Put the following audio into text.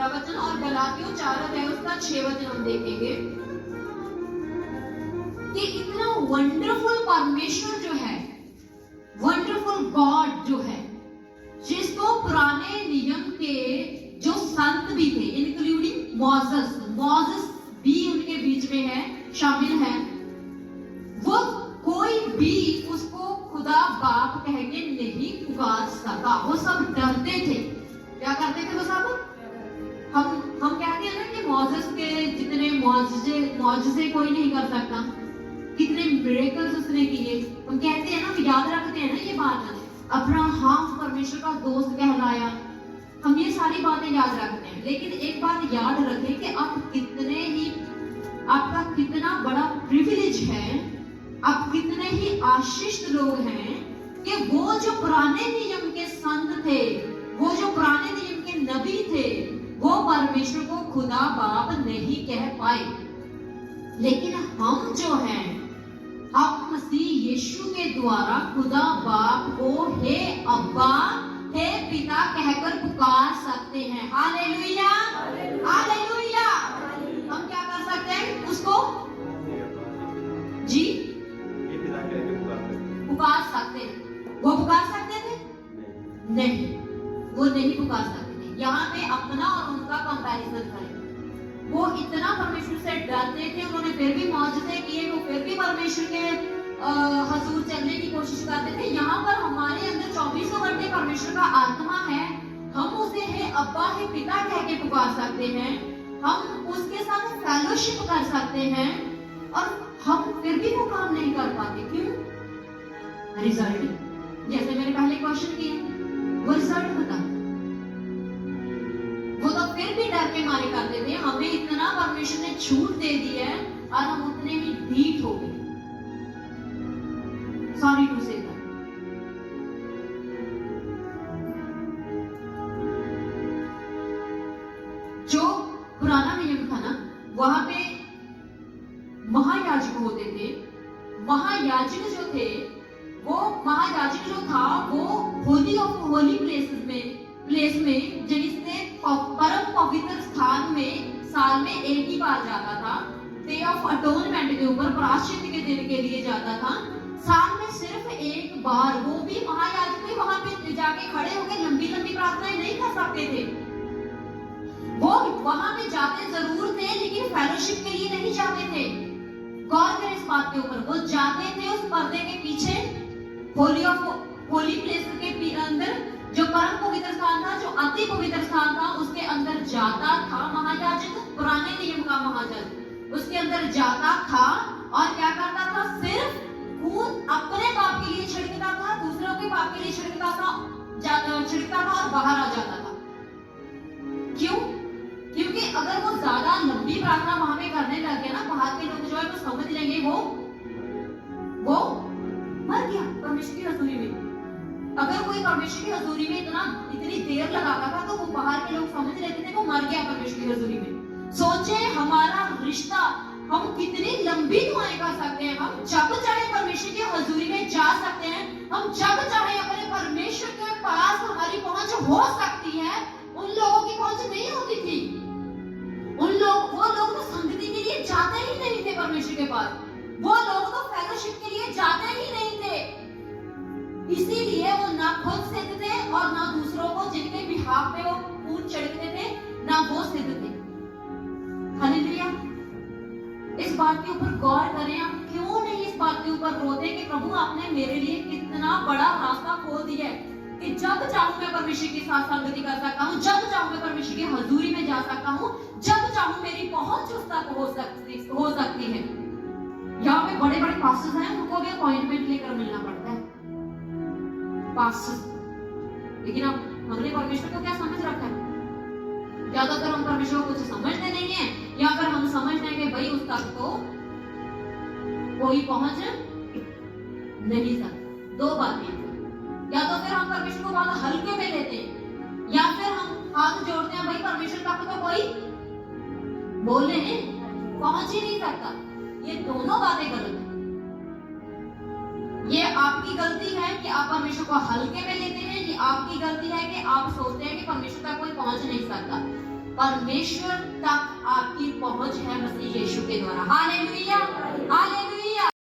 प्रवचन और गलातियों 4:6 हम देखेंगे कि इतना वंडरफुल परमेश्वर जो है, वंडरफुल गॉड जो है, जिसको पुराने नियम के जो संत भी थे, इंक्लूडिंग मौसेस भी उनके बीच में है, शामिल है, वो कोई भी उसको खुदा बाप कह के नहीं पुकार सका। वो सब डरते थे। क्या करते थे वो सब? हम कहते हैं ना कि मौसेस के जितने मौजज़े कोई नहीं कर सकता, कितने मिरेकल्स उसने किए। हम कहते हैं ना, याद रखते हैं ना ये बात, अब्राहम परमेश्वर का दोस्त कहलाया। हम ये सारी बातें याद रखते हैं, लेकिन एक बात याद रखें कि आपका कितना बड़ा प्रिविलेज है, आप कितने ही आशीषित लोग हैं कि वो जो पुराने नियम के संत थे, वो जो पुराने नियम के नबी थे, वो परमेश्वर को खुदा बाप नहीं कह पाए। लेकिन हम जो हैं, हम मसीह यीशु के द्वारा खुदा बाप को हे अब्बा, हे पिता कहकर पुकार सकते हैं। Hallelujah, hallelujah. हम क्या कर सकते हैं उसको? जी, पुकार सकते हैं। वो पुकार सकते थे? नहीं, वो नहीं पुकार सकते थे। यहाँ पे अपना और उनका कंपैरिजन करें। वो इतना परमेश्वर से डरते थे, उन्होंने फिर भी मौजज़े किए, वो फिर भी परमेश्वर के हजूर चलने की कोशिश करते थे। यहाँ पर हमारे अंदर 24 घंटे परमेश्वर का आत्मा है, हम उसे हे अब्बा, हे पिता कह के पुकार सकते हैं, हम उसके साथ फेलोशिप कर सकते हैं, और हम फिर भी वो काम नहीं कर पाते। क्यों? रिजल्ट, जैसे मैंने पहले क्वेश्चन किया, वो रिजल्ट बता। वो तो फिर भी डर के मारे करते थे। हमें इतना परमेश्वर ने छूट दे दी है और हम उतने ही ढीठ हो गए। Sorry to say that. जो पुराना नियम था ना, वहां पे महायाजक होते थे। महायाजक जो थे, वो महायाजक जो था, वो होली ऑफ होली प्लेस में जिसने परम पवित्र स्थान में साल में एक ही बार जाता था। डे ऑफ अटोनमेंट के ऊपर, प्रायश्चित के दिन के लिए जाता था, साल में सिर्फ एक बार। वो भी महायाजक भी वहां पे जाके खड़े होकर लंबी लंबी प्रार्थनाएं नहीं कर सकते थे। वो वहां पे जाते जरूर थे, लेकिन फेलोशिप के लिए नहीं जाते थे। गौर करें इस बात के ऊपर। वो जाते थे उस पर्दे के पीछे, होली प्लेस के अंदर, जो परम पवित्र स्थान था, जो अति पवित्र स्थान था, उसके अंदर जाता था महायाजक, पुराने नियम का महायाजक। उसके अंदर जाता था और क्या करता था? सिर्फ खून अपने पाप के लिए छिड़कता था, दूसरों के पाप के लिए छिड़कता था और बाहर आ जाता था। क्यों? क्योंकि अगर वो ज्यादा लंबी प्रार्थना वहां पे करने लग गया ना, बाहर के लोग जो है वो समझ लेंगे वो मर गया परमेश्वर की हजूरी में। अगर कोई परमेश्वर की हजूरी में इतनी देर लगाता था, तो वो बाहर के लोग समझ लेते थे वो मर गया परमेश्वर की हजूरी में। सोचे हमारा रिश्ता, हम कितनी लंबी दुआएं कर सकते हैं। हम जब चाहे परमेश्वर की हजूरी में जा सकते हैं, हम जब चाहे अपने परमेश्वर के पास हमारी पहुंच हो सकती है। उन लोगों की पहुंच नहीं होती थी। वो लोग तो संगति के लिए जाते ही नहीं थे परमेश्वर के पास। वो लोग तो फेलोशिप के लिए जाते ही नहीं थे। इसीलिए वो ना खुद सिद्ध थे और ना दूसरों को जिनके बिहाफ पे वो खून छिड़कते थे, ना वो सिद्ध थे। हालेलुया। इस बात के ऊपर गौर करें। हम क्यों नहीं इस बात के ऊपर रोते कि प्रभु आपने मेरे लिए कितना बड़ा रास्ता खोल दिया है कि जब चाहूं मैं परमेश्वर के साथ संगति कर सकता हूं, जब चाहूं मैं परमेश्वर की हजूरी में जा सकता हूं, जब चाहूं मेरी पहुंच उस तक हो सकती है। यहाँ पे बड़े बड़े पास्टर्स हैं, उनको भी अपॉइंटमेंट लेकर मिलना पड़ता है, पास्टर। लेकिन अब हमने परमेश्वर को क्या समझ रखा है? ज्यादातर हम परमेश्वर को कुछ समझते नहीं है, या फिर हम समझते हैं कि भाई उस तक तो कोई पहुंच नहीं सकता। दो बातें, या तो फिर हम परमेश्वर को बहुत हल्के में लेते हैं, या फिर हम हाथ जोड़ते हैं, भाई परमेश्वर तक तो कोई बोले पहुंच ही नहीं सकता। ये दोनों बातें गलत है। ये आपकी गलती है कि आप परमेश्वर को हल्के में लेते हैं, ये आपकी गलती है कि आप सोचते हैं कि परमेश्वर तक कोई पहुंच नहीं सकता। परमेश्वर तक आपकी पहुंच है मसीह यीशु के द्वारा। Hallelujah, hallelujah.